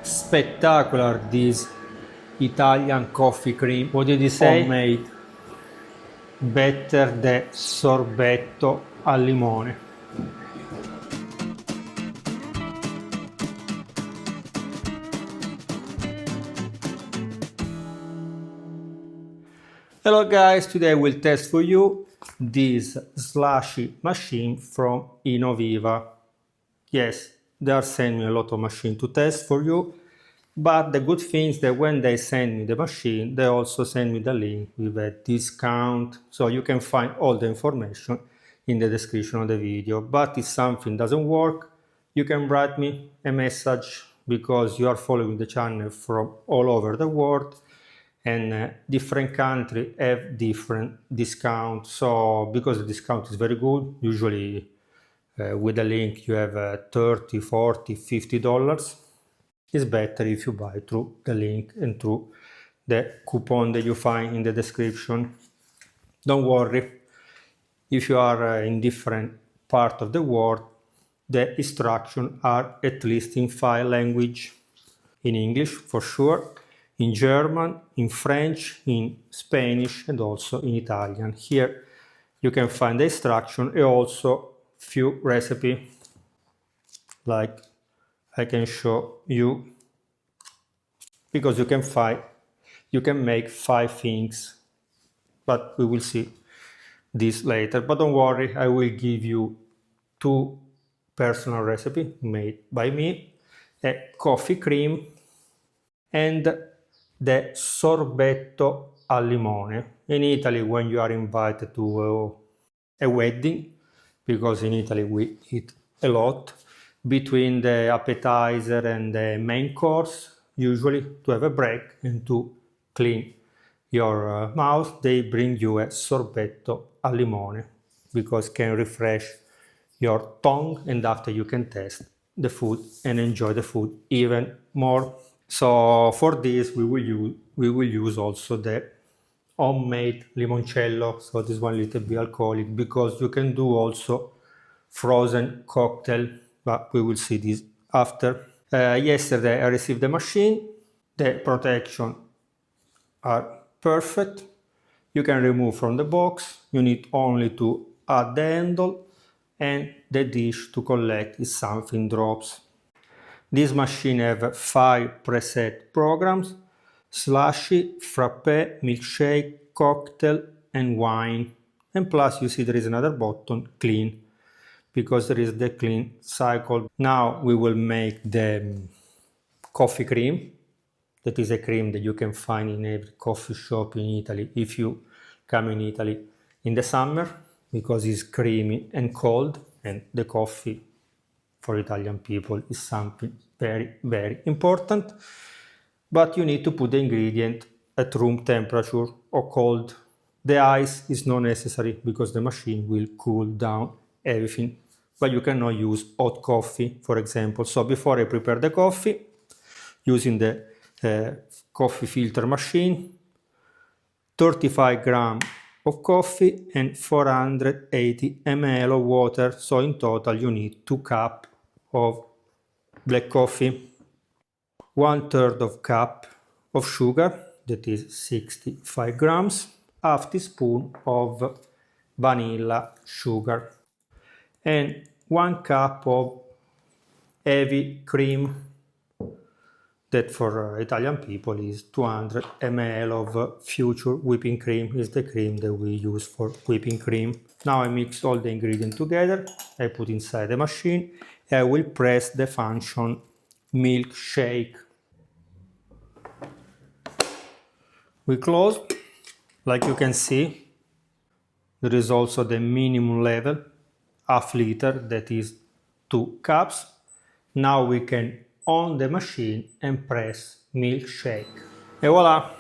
Spectacular, this Italian coffee cream. What did you say? Homemade. Better the sorbetto al limone. Hello guys, today I will test for you this slushy machine from Inoviva. Yes, they are sending me a lot of machines to test for you, but the good thing is that when they send me the machine, they also send me the link with a discount, so you can find all the information in the description of the video. But if something doesn't work, you can write me a message because you are following the channel from all over the world, and different countries have different discounts. So because the discount is very good, usually with a link you have 30, 40, $50. It's better if you buy through the link and through the coupon that you find in the description. Don't worry, if you are in different part of the world, the instructions are at least in 5 languages. In English for sure, in German, in French, in Spanish, and also in Italian. Here you can find the instruction and also few recipes, like I can show you, because you can make 5 things, but we will see this later. But don't worry, I will give you 2 personal recipes made by me, a coffee cream and the sorbetto al limone. In Italy, when you are invited to a wedding, because in Italy we eat a lot, between the appetizer and the main course, usually to have a break and to clean your mouth, they bring you a sorbetto al limone, because can refresh your tongue, and after you can taste the food and enjoy the food even more. So for this we will use also the homemade limoncello, so this one a little bit alcoholic, because you can do also frozen cocktail, but we will see this after. Yesterday I received the machine. The protection are perfect. You can remove from the box. You need only to add the handle, and the dish to collect if something drops. This machine have 5 preset programs: Slushie, Frappés, Milkshake, Cocktail and Wine. And plus you see there is another button, Clean, because there is the clean cycle. Now we will make the coffee cream. That is a cream that you can find in every coffee shop in Italy if you come in Italy in the summer, because it's creamy and cold, and the coffee for Italian people is something very, very important. But you need to put the ingredient at room temperature or cold. The ice is not necessary because the machine will cool down everything. But you cannot use hot coffee, for example. So before I prepare the coffee, using the coffee filter machine, 35 grams of coffee and 480 ml of water. So in total you need 2 cups of black coffee, 1/3 of cup of sugar, that is 65 grams, half teaspoon of vanilla sugar, and 1 cup of heavy cream, that for Italian people is 200 ml of future whipping cream, is the cream that we use for whipping cream. Now I mix all the ingredients together, I put inside the machine, and I will press the function Milkshake. We close. Like you can see, there is also the minimum level, half liter, that is 2 cups. Now we can on the machine and press Milkshake. And voila!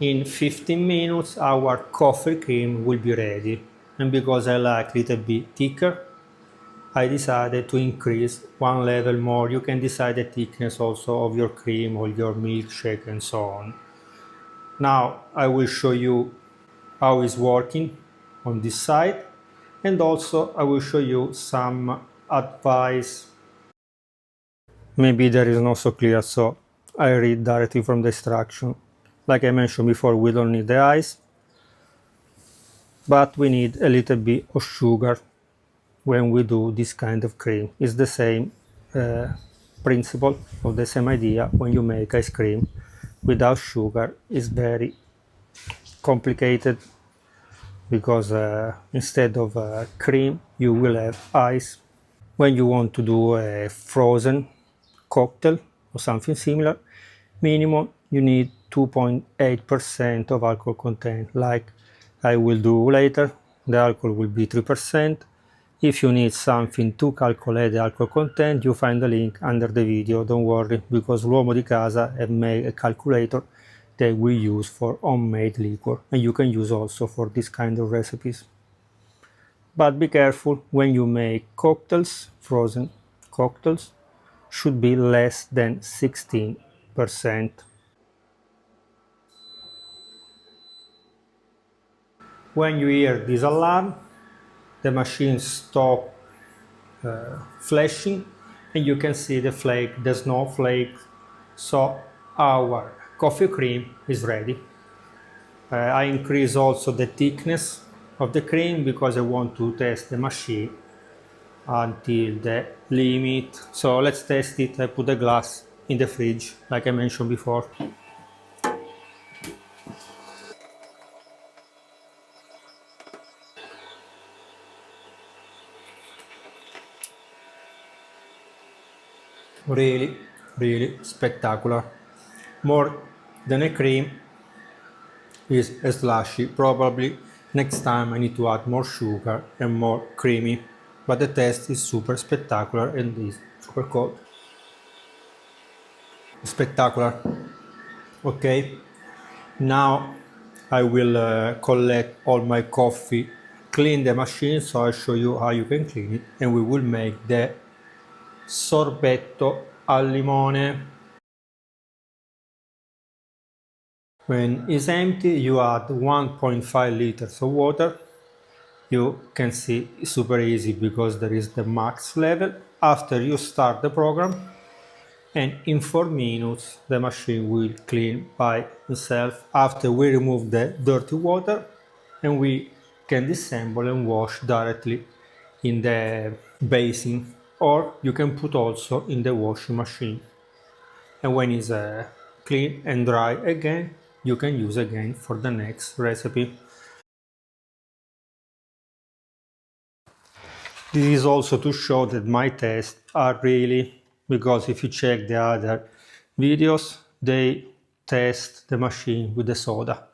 In 15 minutes our coffee cream will be ready. And because I like a little bit thicker, I decided to increase 1 level more. You can decide the thickness also of your cream or your milkshake and so on. Now I will show you how it's working on this side, and also I will show you some advice. maybe there is not so clear, so I read directly from the instruction. Like I mentioned before, we don't need the ice, but we need a little bit of sugar when we do this kind of cream. It's the same principle, of the same idea. When you make ice cream without sugar, it's very complicated, because instead of cream you will have ice. When you want to do a frozen cocktail or something similar, minimum you need 2.8% of alcohol content. Like I will do later, the alcohol will be 3%. If you need something to calculate the alcohol content, you find the link under the video, don't worry, because l'uomo di casa have made a calculator that we use for homemade liquor, and you can use also for this kind of recipes. But be careful, when you make cocktails, frozen cocktails, should be less than 16%. When you hear this alarm, the machine stops flashing, and you can see the snowflake. So our coffee cream is ready. I increase also the thickness of the cream because I want to test the machine until the limit. So let's test it. I put the glass in the fridge, like I mentioned before. Really, really spectacular. More than a cream is a slushy. Probably next time I need to add more sugar and more creamy. But the taste is super spectacular and is super cold. Spectacular. Okay, now I will collect all my coffee, clean the machine, so I'll show you how you can clean it, and we will make the sorbetto al limone. When it's empty, you add 1.5 liters of water. You can see it's super easy because there is the max level. After you start the program, and in 4 minutes the machine will clean by itself. After we remove the dirty water, and we can disassemble and wash directly in the basin, or you can put also in the washing machine, and when it's clean and dry again, you can use again for the next recipe. This is also to show that my tests are really, because if you check the other videos, they test the machine with the soda,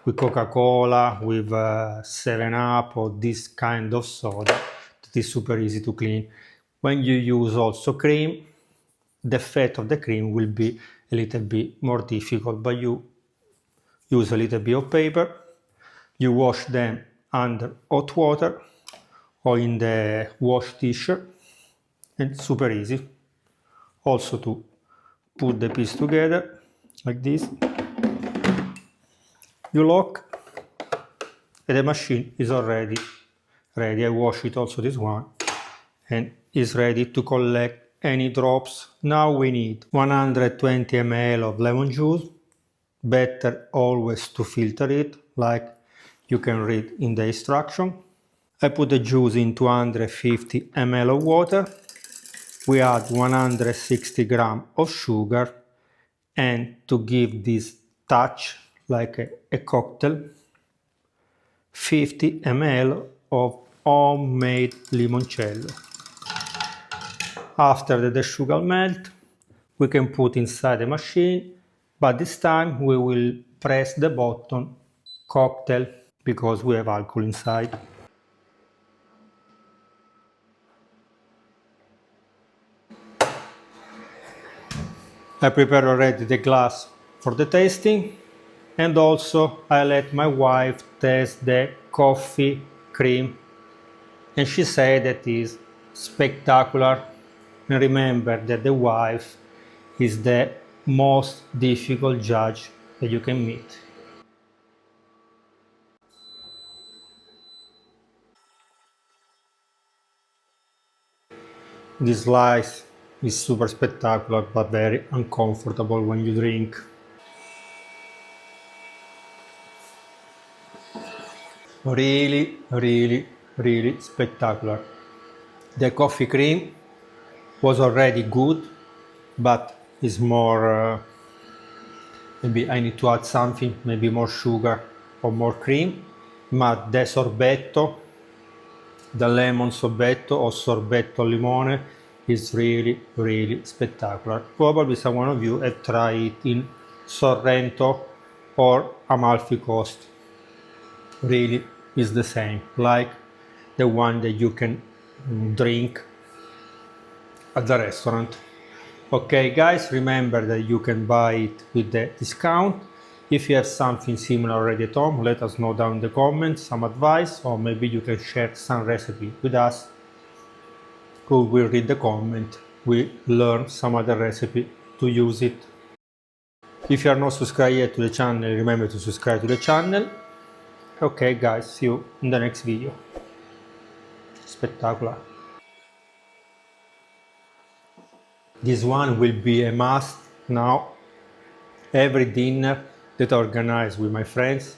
with Coca-Cola, with 7-Up, or this kind of soda that is super easy to clean. When you use also cream, the fat of the cream will be a little bit more difficult, but you use a little bit of paper, you wash them under hot water or in the wash t-shirt, and it's super easy also to put the piece together like this. You lock, and the machine is already ready. I wash it also, this one, and is ready to collect any drops. Now we need 120 ml of lemon juice. Better always to filter it, like you can read in the instruction. I put the juice in 250 ml of water. We add 160 grams of sugar, and to give this touch like a cocktail, 50 ml of homemade limoncello. After the sugar melt, we can put inside the machine, but this time we will press the button cocktail because we have alcohol inside. I prepare already the glass for the tasting, and also I let my wife taste the coffee cream, and she said that is spectacular. And remember that the wife is the most difficult judge that you can meet. This slice It's super spectacular but very uncomfortable when you drink. Really, really, really spectacular. The coffee cream was already good, but it's more, maybe I need to add something, maybe more sugar or more cream. Ma the sorbetto, the lemon sorbetto or sorbetto al limone is really, really spectacular. Probably some one of you have tried it in Sorrento or Amalfi Coast. Really is the same, like the one that you can drink at the restaurant. Okay guys, remember that you can buy it with the discount. If you have something similar already at home, let us know down in the comments, some advice, or maybe you can share some recipe with us. We will read the comment, we learn some other recipe to use it. If you are not subscribed yet to the channel, remember to subscribe to the channel. Okay guys, see you in the next video. Spectacular. This one will be a must now. Every dinner that I organize with my friends,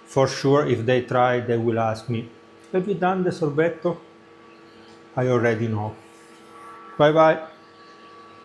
for sure if they try they will ask me, have you done the sorbetto? I already know. Bye bye.